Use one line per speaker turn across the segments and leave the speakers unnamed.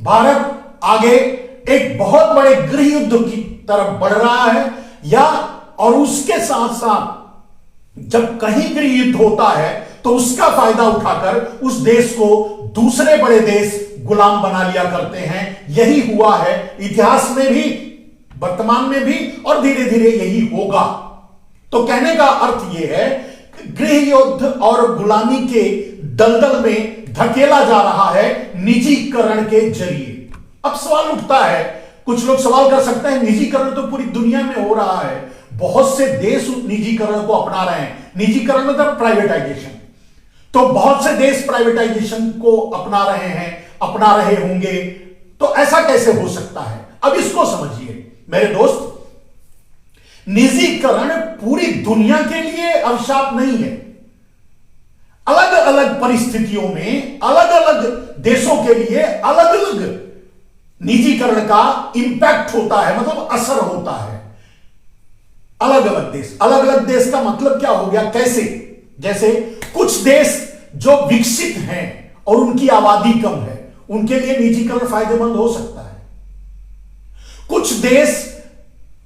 भारत आगे एक बहुत बड़े गृह युद्ध की तरफ बढ़ रहा है, या और उसके साथ साथ जब कहीं गृह युद्ध होता है तो उसका फायदा उठाकर उस देश को दूसरे बड़े देश गुलाम बना लिया करते हैं। यही हुआ है इतिहास में भी, वर्तमान में भी, और धीरे धीरे यही होगा। तो कहने का अर्थ यह है कि गृह युद्ध और गुलामी के दलदल में धकेला जा रहा है निजीकरण के जरिए। अब सवाल उठता है, कुछ लोग सवाल कर सकते हैं, निजीकरण तो पूरी दुनिया में हो रहा है, बहुत से देश निजीकरण को अपना रहे हैं। निजीकरण मतलब प्राइवेटाइजेशन, तो बहुत से देश प्राइवेटाइजेशन को अपना रहे हैं, अपना रहे होंगे। तो ऐसा कैसे हो सकता है? अब इसको समझिए मेरे दोस्त, निजीकरण पूरी दुनिया के लिए अभिशाप नहीं है। अलग अलग परिस्थितियों में अलग अलग देशों के लिए अलग अलग निजीकरण का इंपैक्ट होता है, मतलब असर होता है। अलग अलग देश का मतलब क्या हो गया, कैसे? जैसे कुछ देश जो विकसित हैं और उनकी आबादी कम है, उनके लिए निजीकरण फायदेमंद हो सकता है। कुछ देश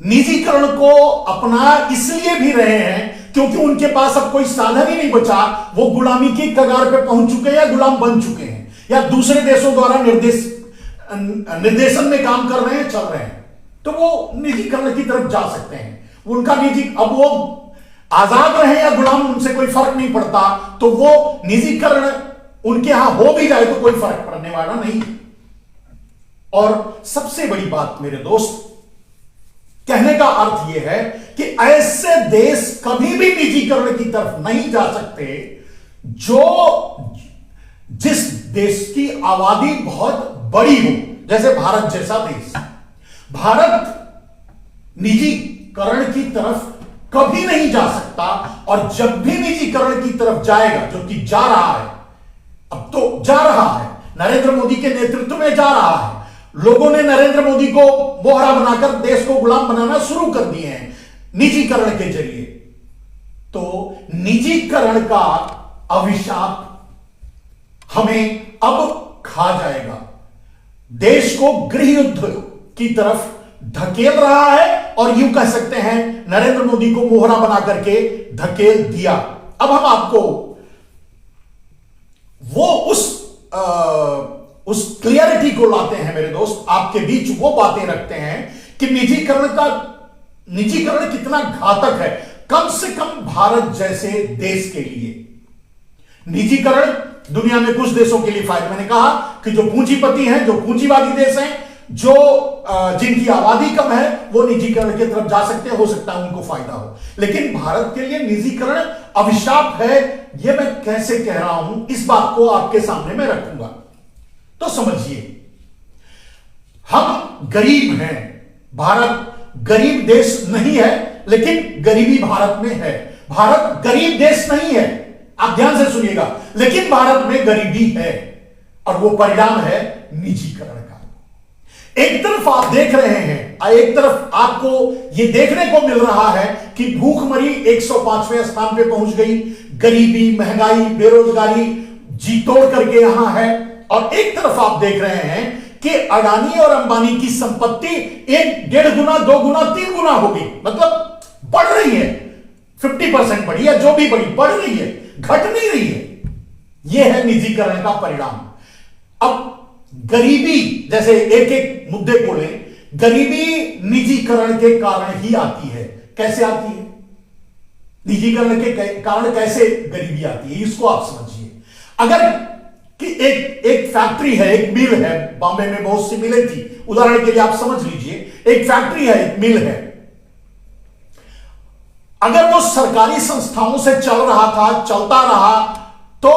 निजीकरण को अपना इसलिए भी रहे हैं क्योंकि उनके पास अब कोई साधन ही नहीं बचा, वो गुलामी की कगार पे पहुंच चुके हैं या गुलाम बन चुके हैं, या दूसरे देशों द्वारा निर्देशन में काम कर रहे हैं, चल रहे हैं, तो वो निजीकरण की तरफ जा सकते हैं। उनका निजी, अब वो आजाद रहे या गुलाम, उनसे कोई फर्क नहीं पड़ता, तो वो निजीकरण उनके यहां हो भी जाए तो कोई फर्क पड़ने वाला नहीं। और सबसे बड़ी बात मेरे दोस्त, कहने का अर्थ यह है कि ऐसे देश कभी भी निजीकरण की तरफ नहीं जा सकते जिस देश की आबादी बहुत बड़ी हो, जैसे भारत जैसा देश। भारत निजीकरण की तरफ कभी नहीं जा सकता, और जब भी निजीकरण की तरफ जाएगा, जो कि जा रहा है, अब तो जा रहा है, नरेंद्र मोदी के नेतृत्व में जा रहा है, लोगों ने नरेंद्र मोदी को मोहरा बनाकर देश को गुलाम बनाना शुरू कर दिए हैं निजीकरण के जरिए। तो निजीकरण का अभिशाप हमें अब खा जाएगा, देश को गृह युद्ध की तरफ धकेल रहा है, और यूं कह सकते हैं नरेंद्र मोदी को मोहरा बना करके धकेल दिया। अब हम आपको वो उस क्लियरिटी को लाते हैं मेरे दोस्त, आपके बीच वो बातें रखते हैं कि निजीकरण कितना घातक है, कम से कम भारत जैसे देश के लिए। निजीकरण दुनिया में कुछ देशों के लिए फायदा, मैंने कहा कि जो पूंजीपति हैं, जो पूंजीवादी देश हैं, जो जिनकी आबादी कम है, वो निजीकरण की तरफ जा सकते हैं, हो सकता है उनको फायदा हो। लेकिन भारत के लिए निजीकरण अभिशाप है, यह मैं कैसे कह रहा हूं, इस बात को आपके सामने मैं रखूंगा। तो समझिए, हम गरीब हैं, भारत गरीब देश नहीं है, लेकिन गरीबी भारत में है। भारत गरीब देश नहीं है, आप ध्यान से सुनिएगा, लेकिन भारत में गरीबी है, और वो परिणाम है निजीकरण का। एक तरफ आप देख रहे हैं, एक तरफ आपको यह देखने को मिल रहा है कि भूखमरी 105वें स्थान पे पहुंच गई, गरीबी, महंगाई, बेरोजगारी जी तोड़ करके यहां है, और एक तरफ आप देख रहे हैं कि अडानी और अंबानी की संपत्ति 1.5 गुना, 2 गुना, 3 गुना हो गई, मतलब बढ़ रही है, 50% बढ़ी या जो भी बढ़ी, बढ़ रही है, घट नहीं रही है। यह है निजीकरण का परिणाम। अब गरीबी, जैसे एक एक मुद्दे को लें, गरीबी निजीकरण के कारण ही आती है। कैसे आती है? निजीकरण के कारण कैसे गरीबी आती है, इसको आप समझिए। अगर कि एक फैक्ट्री है, एक मिल है, बॉम्बे में बहुत सी मिलें थी, उदाहरण के लिए आप समझ लीजिए, एक फैक्ट्री है, एक मिल है, अगर वो सरकारी संस्थाओं से चल रहा था, चलता रहा, तो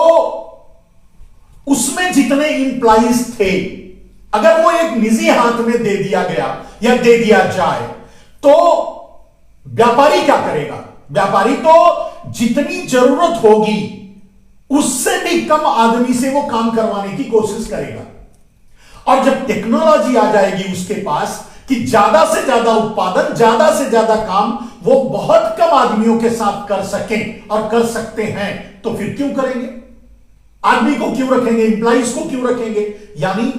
उसमें जितने इंप्लॉइज थे, अगर वो एक निजी हाथ में दे दिया गया या दे दिया जाए, तो व्यापारी क्या करेगा? व्यापारी तो जितनी जरूरत होगी उससे भी कम आदमी से वो काम करवाने की कोशिश करेगा। और जब टेक्नोलॉजी आ जाएगी उसके पास कि ज्यादा से ज्यादा उत्पादन, ज्यादा से ज्यादा काम वो बहुत कम आदमियों के साथ कर सकें और कर सकते हैं, तो फिर क्यों करेंगे? आदमी को क्यों रखेंगे? इंप्लॉइज को क्यों रखेंगे? यानी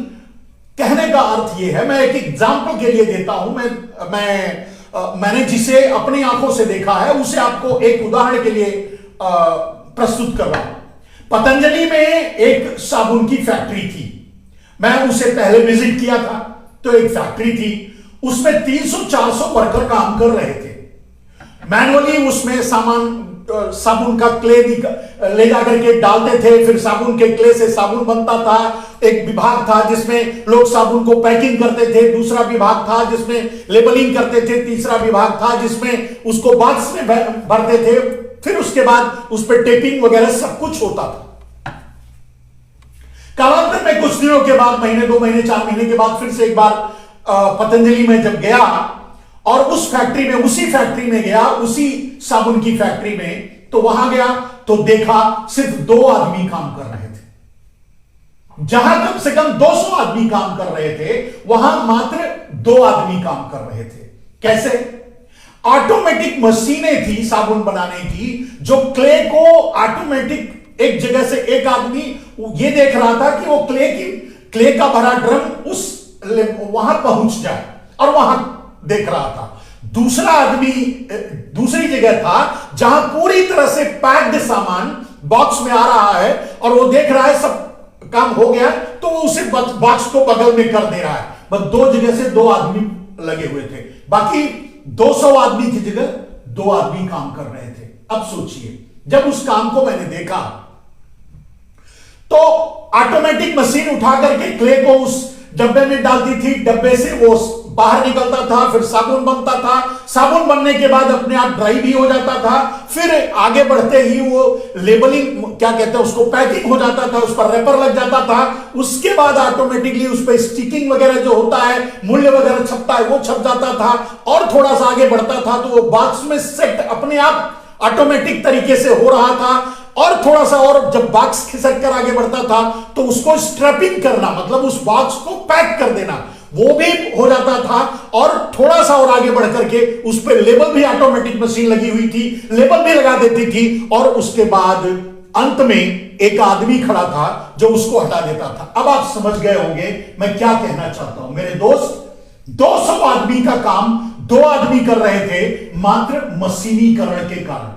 कह कहने का अर्थ यह है, मैं एक एग्जाम्पल के लिए देता हूं, मैंने जिसे अपनी आंखों से देखा है उसे आपको एक उदाहरण के लिए प्रस्तुत कर रहा हूं। पतंजलि में एक साबुन की फैक्ट्री थी, मैं उसे पहले विजिट किया था। तो एक फैक्ट्री थी, उसमें 300-400 वर्कर काम कर रहे थे। मैनुअली उसमें साबुन का क्ले ले जाकर के डालते थे, फिर साबुन के क्ले से साबुन बनता था। एक विभाग था जिसमें लोग साबुन को पैकिंग करते थे, दूसरा विभाग था जिसमें लेबलिंग करते थे, तीसरा विभाग था जिसमें उसको बॉक्स में भरते थे, फिर उसके बाद उस पर टेपिंग वगैरह सब कुछ होता था। कालांतर में कुछ दिनों के बाद, महीने 2 महीने 4 महीने के बाद, फिर से एक बार पतंजलि में जब गया और उस फैक्ट्री में, उसी फैक्ट्री में गया, उसी साबुन की फैक्ट्री में, तो वहां गया तो देखा सिर्फ 2 आदमी काम कर रहे थे। जहां कम से कम 200 आदमी काम कर रहे थे, वहां मात्र 2 आदमी काम कर रहे थे। कैसे? ऑटोमेटिक मशीनें थी साबुन बनाने की, जो क्ले को ऑटोमेटिक एक जगह से एक आदमी ये देख रहा था कि वो क्ले का भरा ड्रम उस वहां पहुंच जाए, और वहां देख रहा था। दूसरा आदमी दूसरी जगह था जहां पूरी तरह से पैक्ड सामान बॉक्स में आ रहा है, और वो देख रहा है सब काम हो गया, तो वो उसे बॉक्स को बगल में कर दे रहा है। बस 2 जगह से 2 आदमी लगे हुए थे, बाकी 200 आदमी की जगह 2 आदमी काम कर रहे थे। अब सोचिए, जब उस काम को मैंने देखा तो ऑटोमेटिक मशीन उठा करके क्ले को उस डब्बे में डालती थी, डब्बे से वो बाहर निकलता था, फिर साबुन बनता था, साबुन बनने के बाद अपने आप ड्राई भी हो जाता था, फिर आगे बढ़ते ही वो लेबलिंग, क्या कहते हैं उसको, पैकिंग हो जाता था, उस पर रेपर लग जाता था, उसके बाद ऑटोमेटिकली उस पर स्टिकिंग वगैरह जो होता है, मूल्य वगैरह छपता है, वो छप जाता था, और थोड़ा सा आगे बढ़ता था तो वो बॉक्स में सेट अपने आप ऑटोमेटिक तरीके से हो रहा था, और थोड़ा सा और जब बॉक्स खिसक कर आगे बढ़ता था तो उसको स्ट्रैपिंग करना, मतलब उस बॉक्स को पैक कर देना, वो भी हो जाता था, और थोड़ा सा और आगे बढ़ करके उस पर लेबल भी ऑटोमेटिक मशीन लगी हुई थी, लेबल भी लगा देती थी, और उसके बाद अंत में एक आदमी खड़ा था जो उसको हटा देता था। अब आप समझ गए होंगे मैं क्या कहना चाहता हूं। मेरे दोस्त, 200 आदमी का काम 2 आदमी कर रहे थे, मात्र मशीनीकरण के कारण।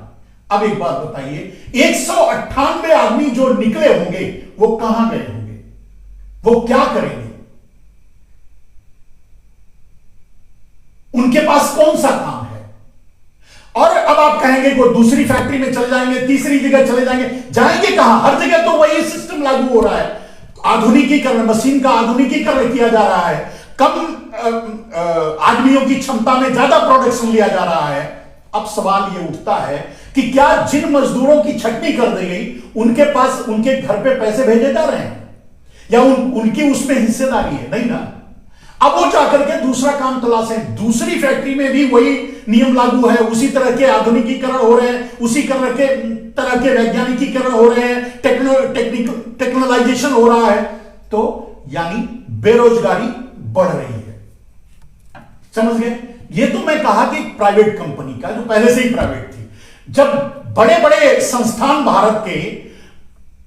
अब एक बात बताइए, 198 आदमी जो निकले होंगे वो कहां गए होंगे, वो क्या करेंगे, उनके पास कौन सा काम है? और अब आप कहेंगे कोई दूसरी फैक्ट्री में चले जाएंगे, तीसरी जगह चले जाएंगे कहां? हर जगह तो वही सिस्टम लागू हो रहा है, आधुनिकीकरण, मशीन का आधुनिकीकरण किया जा रहा है, कम आदमियों की क्षमता में ज्यादा प्रोडक्शन लिया जा रहा है। अब सवाल यह उठता है कि क्या जिन मजदूरों की छटनी कर दी गई उनके पास उनके घर पे पैसे भेजे जा रहे हैं, या उनकी उसमें हिस्सेदारी है? नहीं ना। अब वो जाकर के दूसरा काम तलाशें। दूसरी फैक्ट्री में भी वही नियम लागू है, उसी तरह के आधुनिकीकरण हो रहे हैं, उसी तरह के वैज्ञानिकीकरण हो रहे हैं, टेक्नोलाइजेशन हो रहा है, तो यानी बेरोजगारी बढ़ रही है। समझ गए? ये तो मैं कहा कि प्राइवेट कंपनी का, जो पहले से ही प्राइवेट थी। जब बड़े बड़े संस्थान भारत के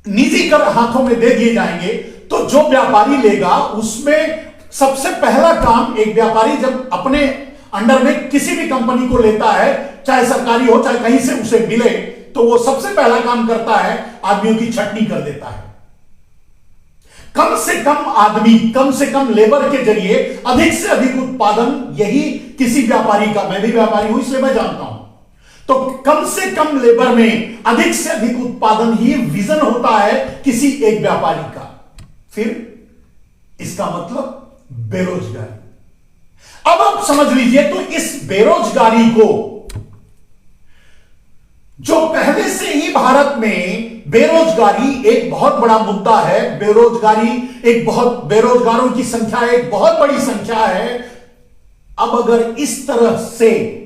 निजी कर हाथों में दे दिए जाएंगे, तो जो व्यापारी लेगा उसमें सबसे पहला काम, एक व्यापारी जब अपने अंडर में किसी भी कंपनी को लेता है, चाहे सरकारी हो चाहे कहीं से उसे मिले, तो वो सबसे पहला काम करता है, आदमियों की छटनी कर देता है। कम से कम आदमी, कम से कम लेबर के जरिए अधिक से अधिक उत्पादन, यही किसी व्यापारी का, मैं भी व्यापारी हूं इसलिए मैं जानता हूं, तो कम से कम लेबर में अधिक से अधिक उत्पादन ही विजन होता है किसी एक व्यापारी का। फिर इसका मतलब बेरोजगारी। अब आप समझ लीजिए, तो इस बेरोजगारी को, जो पहले से ही भारत में बेरोजगारी एक बहुत बड़ा मुद्दा है, बेरोजगारों की संख्या एक बहुत बड़ी संख्या है। अब अगर इस तरह से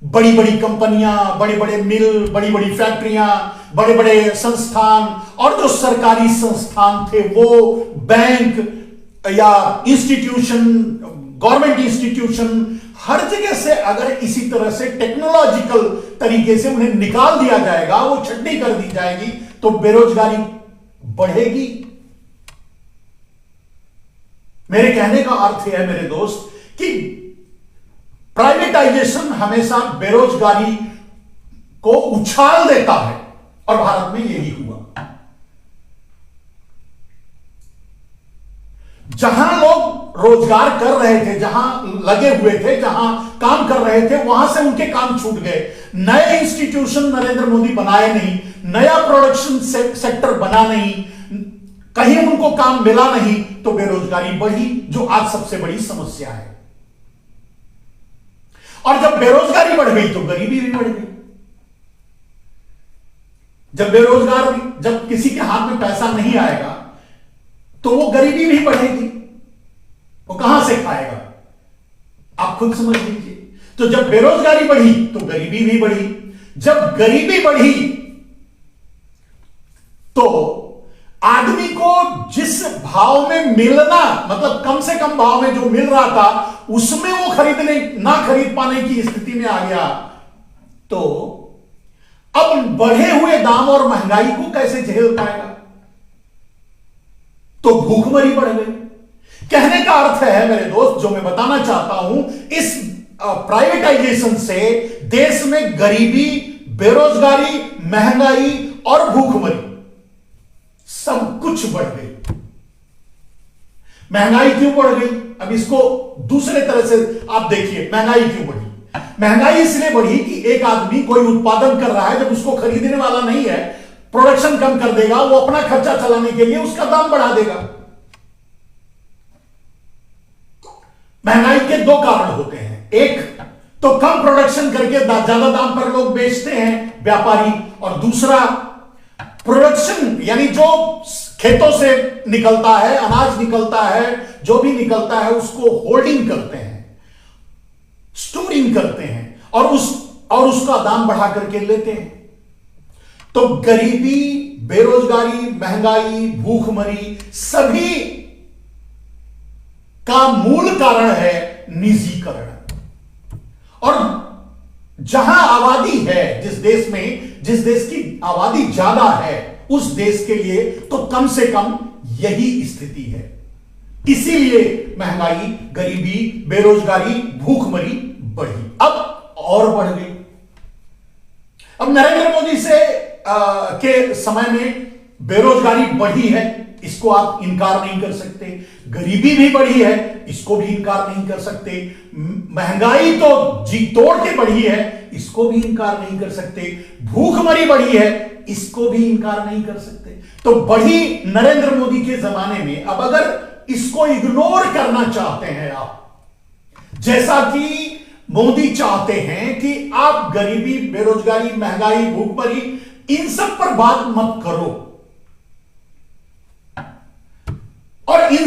बड़ी बड़ी कंपनियां, बड़े बड़े मिल, बड़ी बड़ी फैक्ट्रियां, बड़े बड़े संस्थान, और जो सरकारी संस्थान थे वो बैंक या इंस्टीट्यूशन, गवर्नमेंट इंस्टीट्यूशन, हर जगह से अगर इसी तरह से टेक्नोलॉजिकल तरीके से उन्हें निकाल दिया जाएगा, वो छटनी कर दी जाएगी, तो बेरोजगारी बढ़ेगी मेरे कहने का अर्थ यह है मेरे दोस्त कि प्राइवेटाइजेशन हमेशा बेरोजगारी को उछाल देता है और भारत में यही हुआ। जहां लोग रोजगार कर रहे थे, जहां लगे हुए थे, जहां काम कर रहे थे, वहां से उनके काम छूट गए। नए इंस्टीट्यूशन नरेंद्र मोदी बनाए नहीं, नया प्रोडक्शन सेक्टर बना नहीं, कहीं उनको काम मिला नहीं, तो बेरोजगारी बढ़ी, जो आज सबसे बड़ी समस्या है। और जब बेरोजगारी बढ़ गई तो गरीबी भी बढ़ गई। जब किसी के हाथ में पैसा नहीं आएगा तो वो गरीबी भी बढ़ेगी, वो कहां से खाएगा, आप खुद समझ लीजिए। तो जब बेरोजगारी बढ़ी तो गरीबी भी बढ़ी, जब गरीबी बढ़ी तो आदमी को जिस भाव में मिलना, मतलब कम से कम भाव में जो मिल रहा था उसमें वो ना खरीद पाने की स्थिति में आ गया। तो अब बढ़े हुए दाम और महंगाई को कैसे झेल पाएगा, तो भूखमरी बढ़ गई। कहने का अर्थ है मेरे दोस्त, जो मैं बताना चाहता हूं, इस प्राइवेटाइजेशन से देश में गरीबी, बेरोजगारी, महंगाई और भूखमरी सब कुछ बढ़ गई। महंगाई क्यों बढ़ गई, अब इसको दूसरे तरह से आप देखिए। महंगाई क्यों बढ़ी? महंगाई इसलिए बढ़ी कि एक आदमी कोई उत्पादन कर रहा है, जब उसको खरीदने वाला नहीं है, प्रोडक्शन कम कर देगा, वो अपना खर्चा चलाने के लिए उसका दाम बढ़ा देगा। महंगाई के दो कारण होते हैं, एक तो कम प्रोडक्शन करके ज्यादा दाम पर लोग बेचते हैं व्यापारी, और दूसरा प्रोडक्शन यानी जो खेतों से निकलता है, अनाज निकलता है, जो भी निकलता है उसको होल्डिंग करते हैं, स्टोरिंग करते हैं और उसका दाम बढ़ा करके लेते हैं। तो गरीबी, बेरोजगारी, महंगाई, भूखमरी सभी का मूल कारण है निजीकरण। और जहां आबादी है, जिस देश की आबादी ज्यादा है, उस देश के लिए तो कम से कम यही स्थिति है। इसीलिए महंगाई, गरीबी, बेरोजगारी, भूखमरी बढ़ी, अब और बढ़ गई। अब नरेंद्र मोदी के समय में बेरोजगारी बढ़ी है, इसको आप इनकार नहीं कर सकते। गरीबी भी बढ़ी है, इसको भी इनकार नहीं कर सकते। महंगाई तो जी तोड़ के बढ़ी है, इसको भी इनकार नहीं कर सकते। भूखमरी बढ़ी है, इसको भी इनकार नहीं कर सकते। तो बढ़ी नरेंद्र मोदी के जमाने में। अब अगर इसको इग्नोर करना चाहते हैं आप, जैसा कि मोदी चाहते हैं कि आप गरीबी, बेरोजगारी, महंगाई, भूखमरी, इन सब पर बात मत करो और इन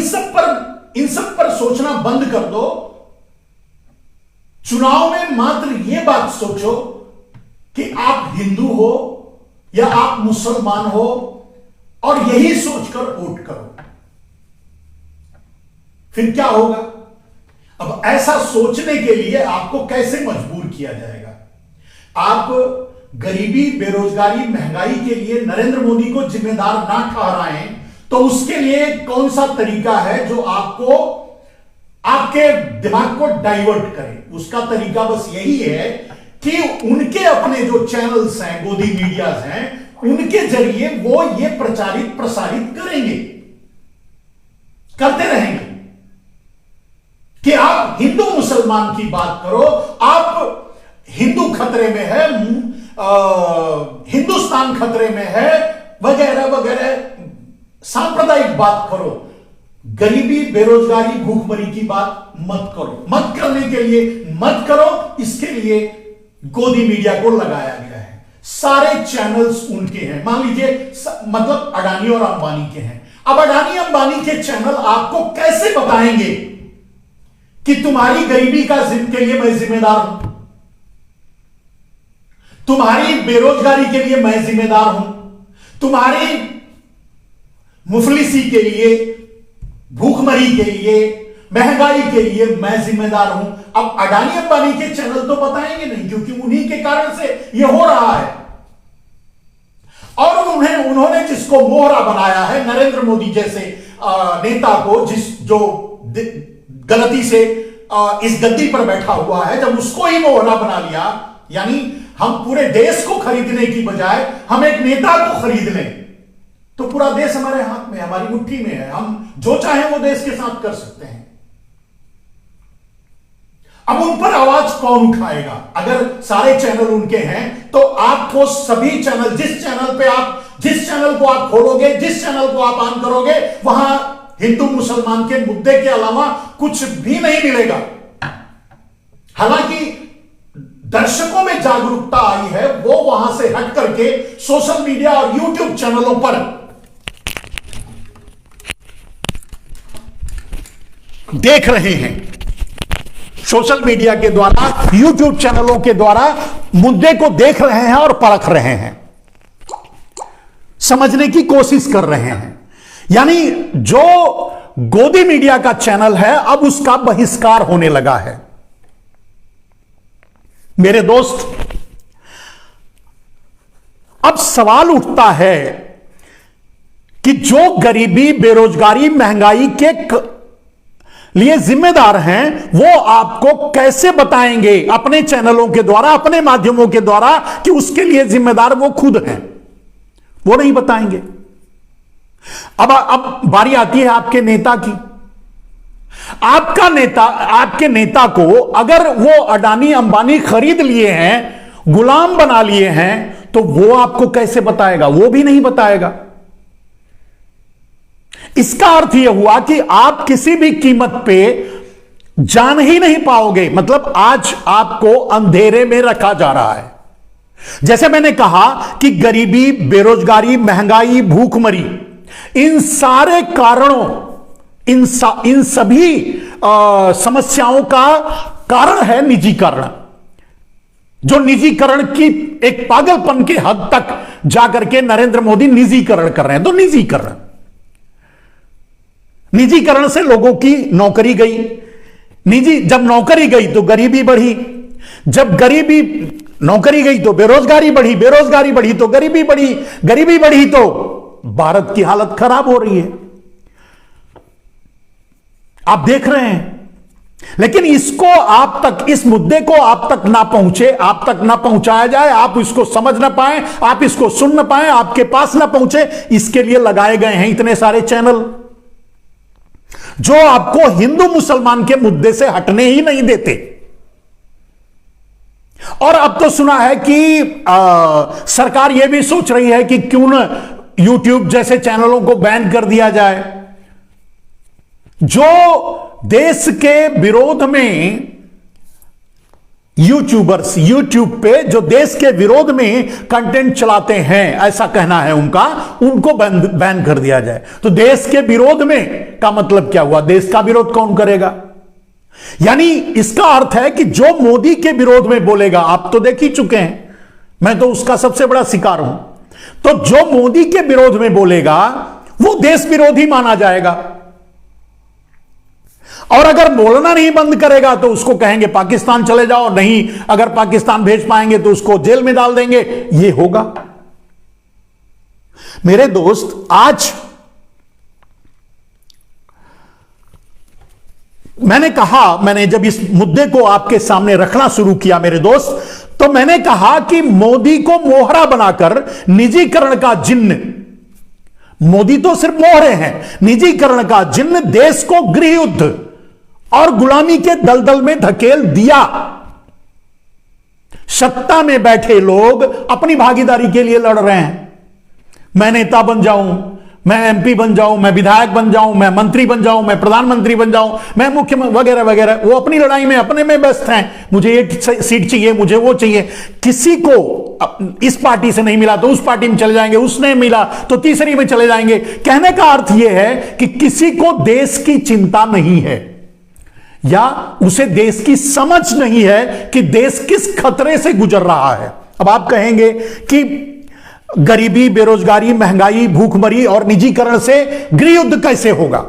सब पर सोचना बंद कर दो। चुनाव में मात्र यह बात सोचो कि आप हिंदू हो या आप मुसलमान हो, और यही सोचकर वोट करो। फिर क्या होगा? अब ऐसा सोचने के लिए आपको कैसे मजबूर किया जाएगा? आप गरीबी, बेरोजगारी, महंगाई के लिए नरेंद्र मोदी को जिम्मेदार ना ठहराएं, तो उसके लिए कौन सा तरीका है जो आपके दिमाग को डाइवर्ट करे? उसका तरीका बस यही है कि उनके अपने जो चैनल्स हैं, गोदी मीडियाज हैं, उनके जरिए वो ये प्रसारित करेंगे, करते रहेंगे कि आप हिंदू मुसलमान की बात करो, आप हिंदू खतरे में है, हिंदुस्तान खतरे में है, वगैरह वगैरह सांप्रदायिक बात करो। गरीबी, बेरोजगारी, भूखमरी की बात मत करो। मत करने के लिए मत करो, इसके लिए गोदी मीडिया को लगाया गया है। सारे चैनल्स उनके हैं, मान लीजिए मतलब अडानी और अंबानी के हैं। अब अडानी अंबानी के चैनल आपको कैसे बताएंगे कि तुम्हारी गरीबी के लिए मैं जिम्मेदार हूं, तुम्हारी बेरोजगारी के लिए मैं जिम्मेदार हूं, तुम्हारी मुफलिसी के लिए, भूखमरी के लिए, महंगाई के लिए मैं जिम्मेदार हूं। अब अडानी अंबानी के चैनल तो बताएंगे नहीं, क्योंकि उन्हीं के कारण से यह हो रहा है। और उन्होंने जिसको मोहरा बनाया है, नरेंद्र मोदी जैसे नेता को, जो गलती से इस गद्दी पर बैठा हुआ है, जब उसको ही मोहरा बना लिया, यानी हम पूरे देश को खरीदने की बजाय हम एक नेता को खरीद लें, तो पूरा देश हमारे हाथ में, हमारी मुट्ठी में है, हम जो चाहें वो देश के साथ कर सकते हैं। अब उन पर आवाज कौन उठाएगा? अगर सारे चैनल उनके हैं तो आपको सभी चैनल, जिस चैनल को आप खोलोगे, जिस चैनल को आप ऑन करोगे, वहां हिंदू मुसलमान के मुद्दे के अलावा कुछ भी नहीं मिलेगा। हालांकि दर्शकों में जागरूकता आई है, वो वहां से हट करके सोशल मीडिया और यूट्यूब चैनलों पर देख रहे हैं, सोशल मीडिया के द्वारा, यूट्यूब चैनलों के द्वारा मुद्दे को देख रहे हैं और परख रहे हैं, समझने की कोशिश कर रहे हैं। यानी जो गोदी मीडिया का चैनल है, अब उसका बहिष्कार होने लगा है। मेरे दोस्त, अब सवाल उठता है कि जो गरीबी, बेरोजगारी, महंगाई के लिए जिम्मेदार हैं, वो आपको कैसे बताएंगे अपने चैनलों के द्वारा, अपने माध्यमों के द्वारा, कि उसके लिए जिम्मेदार वो खुद हैं? वो नहीं बताएंगे। अब बारी आती है आपके नेता की। आपके नेता को अगर वो अडानी अंबानी खरीद लिए हैं, गुलाम बना लिए हैं, तो वो आपको कैसे बताएगा? वो भी नहीं बताएगा। इसका अर्थ यह हुआ कि आप किसी भी कीमत पे जान ही नहीं पाओगे। मतलब आज आपको अंधेरे में रखा जा रहा है। जैसे मैंने कहा कि गरीबी, बेरोजगारी, महंगाई, भूखमरी, इन सारे कारणों, इन सभी समस्याओं का कारण है निजीकरण। जो निजीकरण की एक पागलपन के हद तक जाकर के नरेंद्र मोदी निजीकरण कर रहे हैं। तो निजीकरण से लोगों की नौकरी गई। जब नौकरी गई तो गरीबी बढ़ी, जब नौकरी गई तो बेरोजगारी बढ़ी, बेरोजगारी बढ़ी तो गरीबी बढ़ी, गरीबी बढ़ी तो भारत की हालत खराब हो रही है। आप देख रहे हैं। लेकिन इस मुद्दे को आप तक ना पहुंचे, आप तक ना पहुंचाया जाए, आप इसको समझ ना पाए, आप इसको सुन ना पाए, आपके पास ना पहुंचे, इसके लिए लगाए गए हैं इतने सारे चैनल जो आपको हिंदू मुसलमान के मुद्दे से हटने ही नहीं देते। और अब तो सुना है कि सरकार यह भी सोच रही है कि क्यों न यूट्यूब जैसे चैनलों को बैन कर दिया जाए। जो देश के विरोध में यूट्यूब पे जो देश के विरोध में कंटेंट चलाते हैं, ऐसा कहना है उनको बैन कर दिया जाए। तो देश के विरोध में का मतलब क्या हुआ? देश का विरोध कौन करेगा? यानी इसका अर्थ है कि जो मोदी के विरोध में बोलेगा, आप तो देख ही चुके हैं, मैं तो उसका सबसे बड़ा शिकार हूं, तो जो मोदी के विरोध में बोलेगा वो देश विरोधी माना जाएगा। और अगर बोलना नहीं बंद करेगा तो उसको कहेंगे पाकिस्तान चले जाओ, नहीं अगर पाकिस्तान भेज पाएंगे तो उसको जेल में डाल देंगे। ये होगा। मेरे दोस्त, आज मैंने जब इस मुद्दे को आपके सामने रखना शुरू किया मेरे दोस्त, तो मैंने कहा कि मोदी को मोहरा बनाकर निजीकरण का जिन्न, मोदी तो सिर्फ मोहरे हैं, निजीकरण का जिन्न देश को गृह युद्ध और गुलामी के दलदल में धकेल दिया। सत्ता में बैठे लोग अपनी भागीदारी के लिए लड़ रहे हैं। मैं नेता बन जाऊं, मैं एमपी बन जाऊं, मैं विधायक बन जाऊं, मैं मंत्री बन जाऊं, मैं प्रधानमंत्री बन जाऊं, मैं मुख्यमंत्री वगैरह वगैरह। वो अपनी लड़ाई में अपने में व्यस्त हैं। मुझे एक सीट चाहिए, मुझे वो चाहिए। किसी को इस पार्टी से नहीं मिला तो उस पार्टी में चले जाएंगे, उसने मिला तो तीसरी में चले जाएंगे। कहने का अर्थ यह है कि किसी को देश की चिंता नहीं है, या उसे देश की समझ नहीं है कि देश किस खतरे से गुजर रहा है। अब आप कहेंगे कि गरीबी, बेरोजगारी, महंगाई, भूखमरी और निजीकरण से गृह युद्ध कैसे होगा?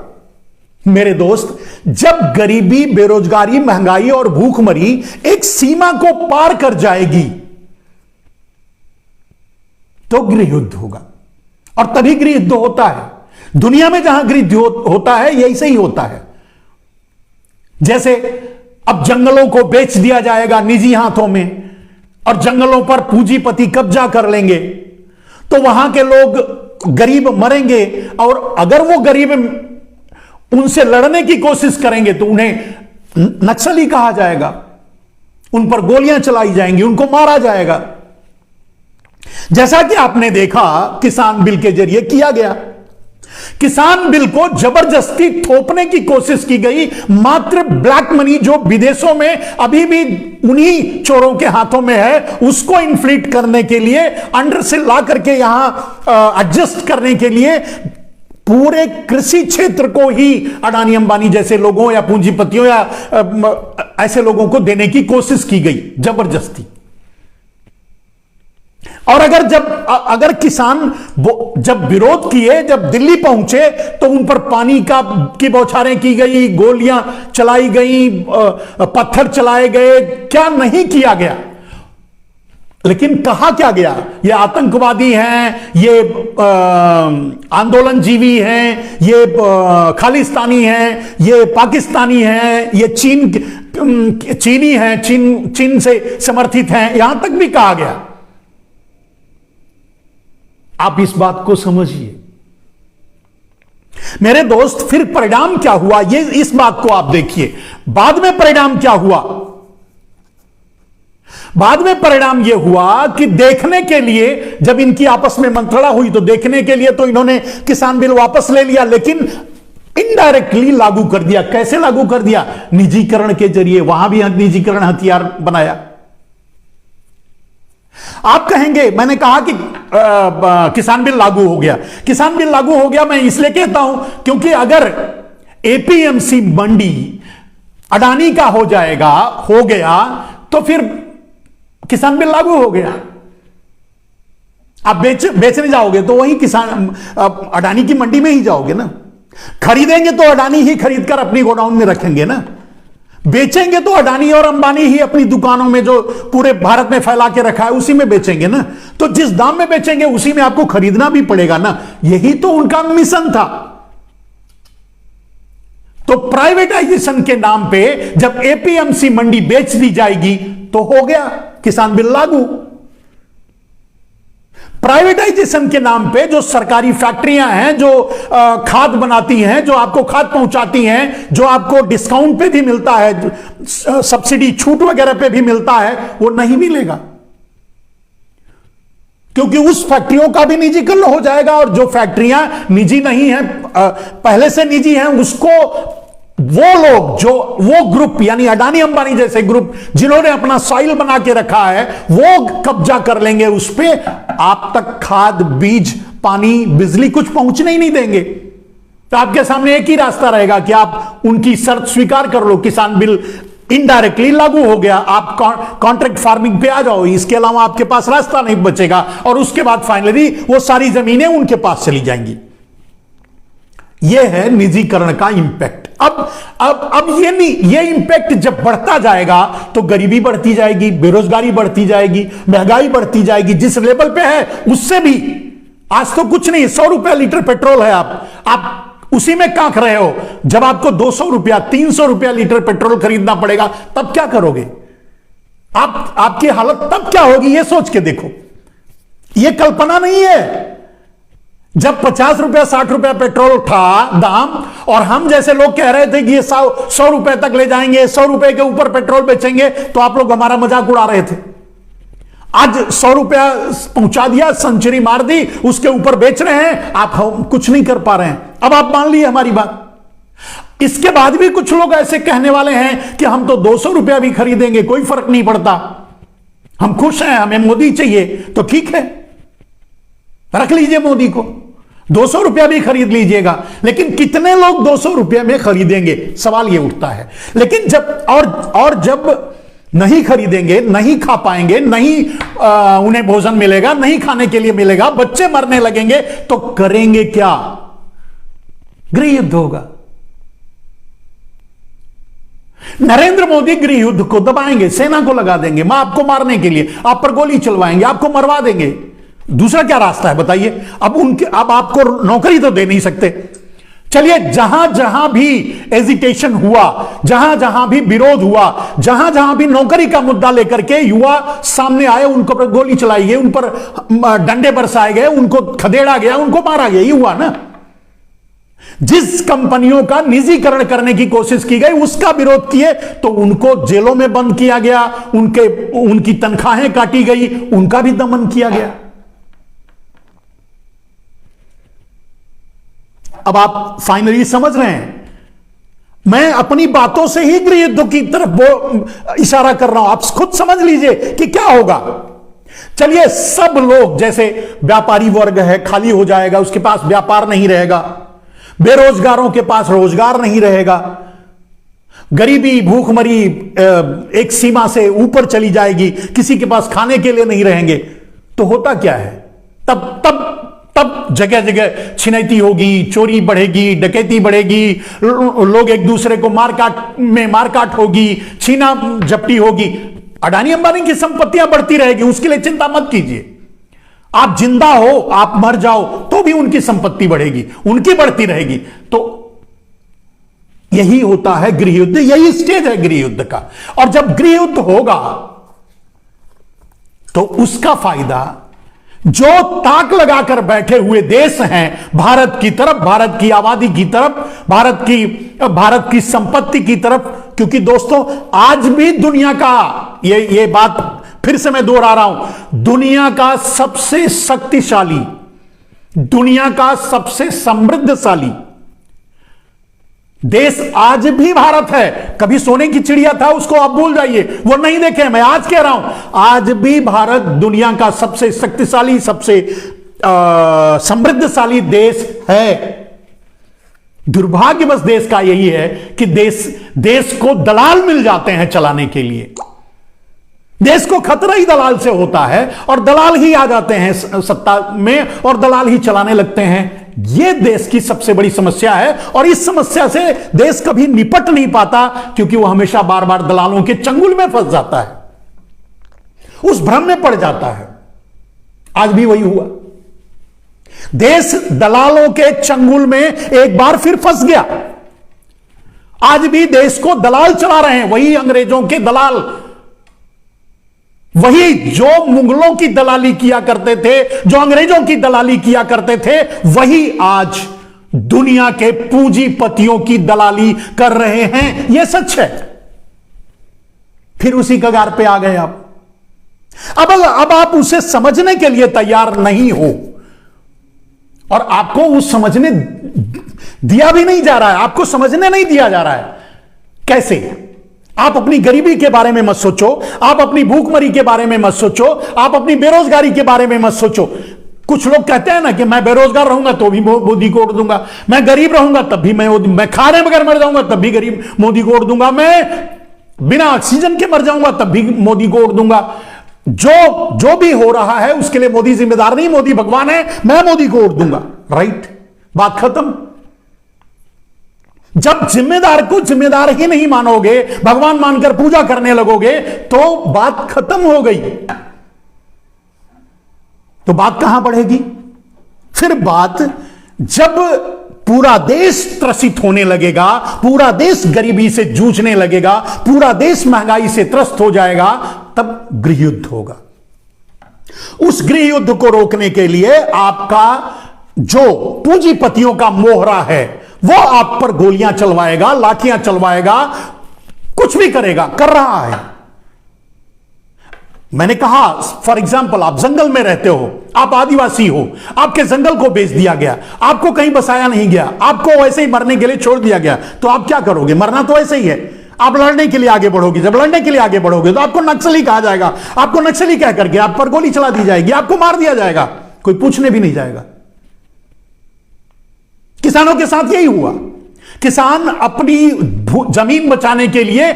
मेरे दोस्त, जब गरीबी, बेरोजगारी, महंगाई और भूखमरी एक सीमा को पार कर जाएगी तो गृह युद्ध होगा। और तभी गृह युद्ध होता है। दुनिया में जहां गृह युद्ध होता है, यही से ही होता है। जैसे अब जंगलों को बेच दिया जाएगा निजी हाथों में और जंगलों पर पूंजीपति कब्जा कर लेंगे, तो वहां के लोग गरीब मरेंगे, और अगर वो गरीब उनसे लड़ने की कोशिश करेंगे तो उन्हें नक्सली कहा जाएगा, उन पर गोलियां चलाई जाएंगी, उनको मारा जाएगा। जैसा कि आपने देखा किसान बिल के जरिए किया गया। किसान बिल को जबरदस्ती थोपने की कोशिश की गई। मात्र ब्लैक मनी जो विदेशों में अभी भी उन्हीं चोरों के हाथों में है, उसको इन्फ्लेट करने के लिए, अंडर से ला करके यहां एडजस्ट करने के लिए पूरे कृषि क्षेत्र को ही अडानी अंबानी जैसे लोगों या पूंजीपतियों या ऐसे लोगों को देने की कोशिश की गई जबरदस्ती। और अगर किसान जब विरोध किए, जब दिल्ली पहुंचे, तो उन पर पानी की बौछारें की गई, गोलियां चलाई गई, पत्थर चलाए गए, क्या नहीं किया गया। लेकिन कहा क्या गया, ये आतंकवादी हैं, ये आंदोलनजीवी हैं, ये खालिस्तानी हैं, ये पाकिस्तानी हैं, ये चीनी हैं, चीन से समर्थित हैं, यहां तक भी कहा गया। आप इस बात को समझिए मेरे दोस्त। फिर परिणाम क्या हुआ, ये इस बात को आप देखिए। बाद में परिणाम क्या हुआ, बाद में परिणाम यह हुआ कि देखने के लिए, जब इनकी आपस में मंत्रणा हुई तो देखने के लिए तो इन्होंने किसान बिल वापस ले लिया, लेकिन इनडायरेक्टली लागू कर दिया। कैसे लागू कर दिया? निजीकरण के जरिए। वहां भी निजीकरण हथियार बनाया। आप कहेंगे, मैंने कहा कि किसान बिल लागू हो गया। किसान बिल लागू हो गया मैं इसलिए कहता हूं क्योंकि अगर एपीएमसी मंडी अडानी का हो गया तो फिर किसान बिल लागू हो गया। आप बेचने जाओगे तो वही अडानी की मंडी में ही जाओगे ना। खरीदेंगे तो अडानी ही खरीद कर अपनी गोडाउन में रखेंगे ना। बेचेंगे तो अडानी और अंबानी ही अपनी दुकानों में जो पूरे भारत में फैला के रखा है उसी में बेचेंगे ना। तो जिस दाम में बेचेंगे उसी में आपको खरीदना भी पड़ेगा ना। यही तो उनका मिशन था। तो प्राइवेटाइजेशन के नाम पे जब एपीएमसी मंडी बेच दी जाएगी तो हो गया किसान बिल लागू। प्राइवेटाइजेशन के नाम पे जो सरकारी फैक्ट्रियां हैं, जो खाद बनाती हैं, जो आपको खाद पहुंचाती हैं, जो आपको डिस्काउंट पे भी मिलता है, सब्सिडी छूट वगैरह पे भी मिलता है, वो नहीं मिलेगा क्योंकि उस फैक्ट्रियों का भी निजीकरण हो जाएगा। और जो फैक्ट्रियां निजी नहीं है, पहले से निजी हैं, उसको वो लोग वो ग्रुप यानी अडानी अंबानी जैसे ग्रुप जिन्होंने अपना सॉइल बना के रखा है, वो कब्जा कर लेंगे उस पे। आप तक खाद, बीज, पानी, बिजली कुछ पहुंचने ही नहीं देंगे। तो आपके सामने एक ही रास्ता रहेगा कि आप उनकी शर्त स्वीकार कर लो। किसान बिल इनडायरेक्टली लागू हो गया, आप कॉन्ट्रैक्ट फार्मिंग पे आ जाओ। इसके अलावा आपके पास रास्ता नहीं बचेगा। और उसके बाद फाइनली वो सारी जमीनें उनके पास चली जाएंगी। यह है निजीकरण का इंपैक्ट। अब ये इंपैक्ट जब बढ़ता जाएगा तो गरीबी बढ़ती जाएगी, बेरोजगारी बढ़ती जाएगी, महंगाई बढ़ती जाएगी। जिस लेवल पे है उससे भी आज तो कुछ नहीं, 100 रुपया लीटर पेट्रोल है, आप उसी में कांख रहे हो। जब आपको 200 रुपया, 300 रुपया लीटर पेट्रोल खरीदना पड़ेगा तब क्या करोगे? आपकी हालत तब क्या होगी? ये सोच के देखो। ये कल्पना नहीं है। जब 50 रुपया 60 रुपया पेट्रोल था दाम, और हम जैसे लोग कह रहे थे कि ये 100 रुपए तक ले जाएंगे, 100 रुपए के ऊपर पेट्रोल बेचेंगे, तो आप लोग हमारा मजाक उड़ा रहे थे। आज 100 रुपया पहुंचा दिया, सेंचुरी मार दी, उसके ऊपर बेच रहे हैं, आप कुछ नहीं कर पा रहे हैं। अब आप मान लिए हमारी बात। इसके बाद भी कुछ लोग ऐसे कहने वाले हैं कि हम तो 200 रुपया भी खरीदेंगे, कोई फर्क नहीं पड़ता, हम खुश हैं, हमें मोदी चाहिए। तो ठीक है, रख लीजिए मोदी को, 200 रुपया भी खरीद लीजिएगा। लेकिन कितने लोग 200 रुपया में खरीदेंगे, सवाल ये उठता है। लेकिन जब नहीं खरीदेंगे, नहीं खा पाएंगे, नहीं उन्हें भोजन मिलेगा, नहीं खाने के लिए मिलेगा, बच्चे मरने लगेंगे, तो करेंगे क्या? गृह युद्ध होगा। नरेंद्र मोदी गृह युद्ध को दबाएंगे, सेना को लगा देंगे, मां आपको मारने के लिए, आप पर गोली चलवाएंगे, आपको मरवा देंगे। दूसरा क्या रास्ता है बताइए? अब आपको नौकरी तो दे नहीं सकते, चलिए, जहां जहां भी एजिटेशन हुआ, जहां जहां भी विरोध हुआ, जहां जहां भी नौकरी का मुद्दा लेकर के युवा सामने आए, उनको पर गोली चलाई गई, उन पर डंडे बरसाए गए, उनको खदेड़ा गया, उनको मारा गया, ये हुआ ना। जिस कंपनियों का निजीकरण करने की कोशिश की गई, उसका विरोध किए तो उनको जेलों में बंद किया गया, उनकी तनख्वाहें काटी गई, उनका भी दमन किया गया। अब आप फाइनली समझ रहे हैं, मैं अपनी बातों से ही गृह युद्ध की तरफ इशारा कर रहा हूं। आप खुद समझ लीजिए कि क्या होगा। चलिए, सब लोग, जैसे व्यापारी वर्ग है, खाली हो जाएगा, उसके पास व्यापार नहीं रहेगा, बेरोजगारों के पास रोजगार नहीं रहेगा, गरीबी भूखमरी एक सीमा से ऊपर चली जाएगी, किसी के पास खाने के लिए नहीं रहेंगे, तो होता क्या है? तब तब तब जगह जगह छिनैती होगी, चोरी बढ़ेगी, डकैती बढ़ेगी, लोग एक दूसरे को मारकाट होगी, छीना झपटी होगी। अडानी अंबानी की संपत्तियां बढ़ती रहेगी, उसके लिए चिंता मत कीजिए। आप जिंदा हो, आप मर जाओ तो भी उनकी संपत्ति बढ़ेगी, उनकी बढ़ती रहेगी। तो यही होता है गृह युद्ध, यही स्टेज है गृह युद्ध का। और जब गृह युद्ध होगा तो उसका फायदा जो ताक लगाकर बैठे हुए देश हैं भारत की तरफ, भारत की आबादी की तरफ, भारत की संपत्ति की तरफ, क्योंकि दोस्तों आज भी दुनिया का, ये बात फिर से मैं दोहरा रहा हूं, दुनिया का सबसे शक्तिशाली, दुनिया का सबसे समृद्धशाली देश आज भी भारत है। कभी सोने की चिड़िया था, उसको आप भूल जाइए, वो नहीं देखे। मैं आज कह रहा हूं, आज भी भारत दुनिया का सबसे शक्तिशाली, सबसे समृद्धशाली देश है। दुर्भाग्यवश देश का यही है कि देश को दलाल मिल जाते हैं चलाने के लिए। देश को खतरा ही दलाल से होता है और दलाल ही आ जाते हैं सत्ता में और दलाल ही चलाने लगते हैं। यह देश की सबसे बड़ी समस्या है और इस समस्या से देश कभी निपट नहीं पाता, क्योंकि वह हमेशा बार बार दलालों के चंगुल में फंस जाता है, उस भ्रम में पड़ जाता है। आज भी वही हुआ, देश दलालों के चंगुल में एक बार फिर फंस गया। आज भी देश को दलाल चला रहे हैं, वही अंग्रेजों के दलाल, वही जो मुगलों की दलाली किया करते थे, जो अंग्रेजों की दलाली किया करते थे, वही आज दुनिया के पूंजीपतियों की दलाली कर रहे हैं। यह सच है। फिर उसी कगार पे आ गए आप। अब आप उसे समझने के लिए तैयार नहीं हो और आपको उस समझने दिया भी नहीं जा रहा है, आपको समझने नहीं दिया जा रहा है। कैसे? आप अपनी गरीबी के बारे में मत सोचो, आप अपनी भूखमरी के बारे में मत सोचो, आप अपनी बेरोजगारी के बारे में मत सोचो। कुछ लोग कहते हैं ना कि मैं बेरोजगार रहूंगा तो भी मोदी को वोट दूंगा, मैं गरीब रहूंगा तब भी मैं खाने बगैर मर जाऊंगा तब भी गरीब मोदी को वोट दूंगा, मैं बिना ऑक्सीजन के मर जाऊंगा तब भी मोदी को वोट दूंगा। जो भी हो रहा है उसके लिए मोदी जिम्मेदार नहीं, मोदी भगवान है, मैं मोदी को वोट दूंगा। राइट, बात खत्म। जब जिम्मेदार को जिम्मेदार ही नहीं मानोगे, भगवान मानकर पूजा करने लगोगे, तो बात खत्म हो गई। तो बात कहां बढ़ेगी? फिर बात जब पूरा देश त्रसित होने लगेगा, पूरा देश गरीबी से जूझने लगेगा, पूरा देश महंगाई से त्रस्त हो जाएगा, तब गृह युद्ध होगा। उस गृह युद्ध को रोकने के लिए आपका जो पूंजीपतियों का मोहरा है वो आप पर गोलियां चलवाएगा, लाठियां चलवाएगा, कुछ भी करेगा, कर रहा है। मैंने कहा, फॉर एग्जाम्पल, आप जंगल में रहते हो, आप आदिवासी हो, आपके जंगल को बेच दिया गया, आपको कहीं बसाया नहीं गया, आपको वैसे ही मरने के लिए छोड़ दिया गया, तो आप क्या करोगे? मरना तो ऐसे ही है। आप लड़ने के लिए आगे बढ़ोगे, जब लड़ने के लिए आगे बढ़ोगे तो आपको नक्सली कहा जाएगा, आपको नक्सली कह करके आप पर गोली चला दी जाएगी, आपको मार दिया जाएगा, कोई पूछने भी नहीं जाएगा। किसानों के साथ यही हुआ। किसान अपनी जमीन बचाने के लिए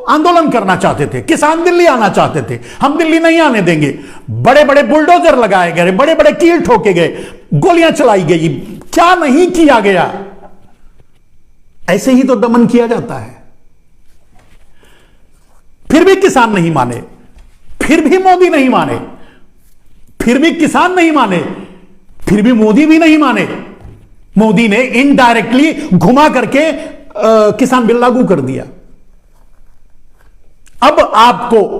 आंदोलन करना चाहते थे, किसान दिल्ली आना चाहते थे, हम दिल्ली नहीं आने देंगे, बड़े बड़े बुलडोजर लगाए गए, बड़े बड़े कील ठोके गए, गोलियां चलाई गई, क्या नहीं किया गया। ऐसे ही तो दमन किया जाता है। फिर भी किसान नहीं माने, फिर भी मोदी नहीं माने, फिर भी किसान नहीं माने, फिर भी मोदी भी नहीं माने। मोदी ने इनडायरेक्टली घुमा करके किसान बिल लागू कर दिया। अब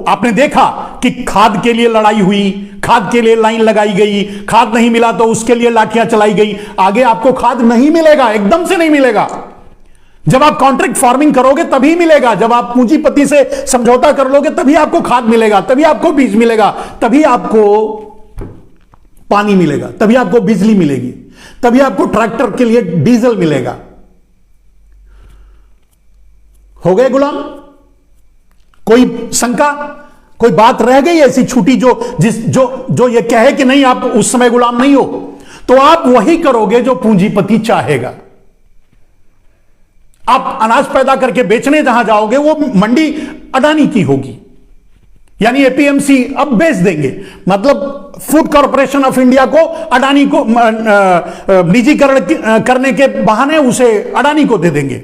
आपने देखा कि खाद के लिए लड़ाई हुई, खाद के लिए लाइन लगाई गई, खाद नहीं मिला तो उसके लिए लाठियां चलाई गई। आगे आपको खाद नहीं मिलेगा, एकदम से नहीं मिलेगा। जब आप कॉन्ट्रैक्ट फार्मिंग करोगे तभी मिलेगा, जब आप पूंजीपति से समझौता कर लोगे तभी आपको खाद मिलेगा, तभी आपको बीज मिलेगा, तभी आपको पानी मिलेगा, तभी आपको बिजली मिलेगी, तभी आपको ट्रैक्टर के लिए डीजल मिलेगा। हो गए गुलाम? कोई शंका, कोई बात रह गई ऐसी छूटी जो ये कहे कि नहीं आप उस समय गुलाम नहीं हो? तो आप वही करोगे जो पूंजीपति चाहेगा। आप अनाज पैदा करके बेचने जहां जाओगे वो मंडी अडानी की होगी, यानी एपीएमसी अब बेच देंगे, मतलब फूड कॉरपोरेशन ऑफ इंडिया को अडानी को निजीकरण करने के बहाने उसे अडानी को दे देंगे,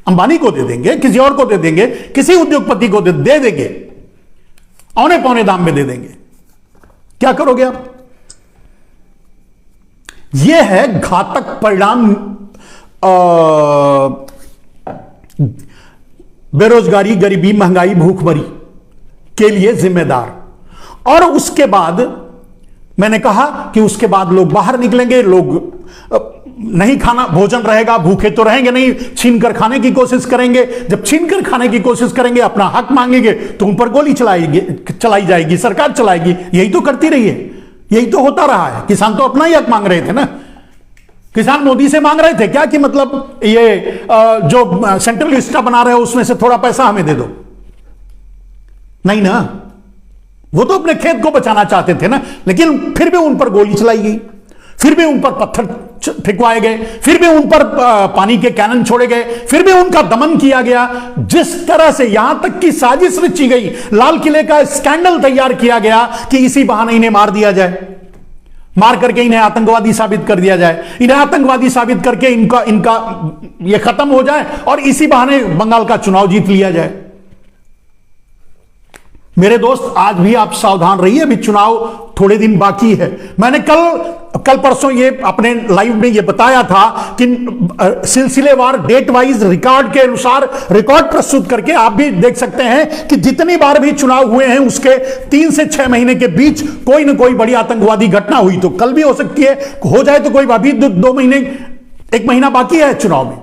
अंबानी को दे देंगे, किसी और को दे देंगे, किसी उद्योगपति को दे देंगे, औने पौने दाम में दे देंगे। क्या करोगे आप? यह है घातक परिणाम बेरोजगारी, गरीबी, महंगाई, भूखमरी के लिए जिम्मेदार। और उसके बाद मैंने कहा कि उसके बाद लोग बाहर निकलेंगे, लोग नहीं खाना भोजन रहेगा, भूखे तो रहेंगे नहीं, छीन कर खाने की कोशिश करेंगे। जब छीन कर खाने की कोशिश करेंगे, अपना हक मांगेंगे तो उन पर गोली चलाई जाएगी, सरकार चलाएगी। यही तो करती रही है, यही तो होता रहा है। किसान तो अपना ही हक मांग रहे थे ना, किसान मोदी से मांग रहे थे क्या कि मतलब ये जो सेंट्रल विस्टा बना रहे हो उसमें से थोड़ा पैसा हमें दे दो? नहीं ना, वो तो अपने खेत को बचाना चाहते थे ना। लेकिन फिर भी उन पर गोली चलाई गई, फिर भी उन पर पत्थर फेंकवाए गए, फिर भी उन पर पानी के कैनन छोड़े गए, फिर भी उनका दमन किया गया। जिस तरह से यहां तक की साजिश रची गई, लाल किले का स्कैंडल तैयार किया गया कि इसी बहाने इन्हें मार दिया जाए, मार करके इन्हें आतंकवादी साबित कर दिया जाए, इन्हें आतंकवादी साबित करके इनका ये खत्म हो जाए और इसी बहाने बंगाल का चुनाव जीत लिया जाए। मेरे दोस्त, आज भी आप सावधान रहिए, अभी चुनाव थोड़े दिन बाकी है। मैंने कल परसों ये अपने लाइव में ये बताया था कि सिलसिलेवार डेट वाइज रिकॉर्ड के अनुसार रिकॉर्ड प्रस्तुत करके आप भी देख सकते हैं कि जितनी बार भी चुनाव हुए हैं उसके 3 से 6 महीने के बीच कोई ना कोई बड़ी आतंकवादी घटना हुई। तो कल भी हो सकती है, हो जाए तो कोई, अभी 2 महीने, 1 महीना बाकी है चुनाव में।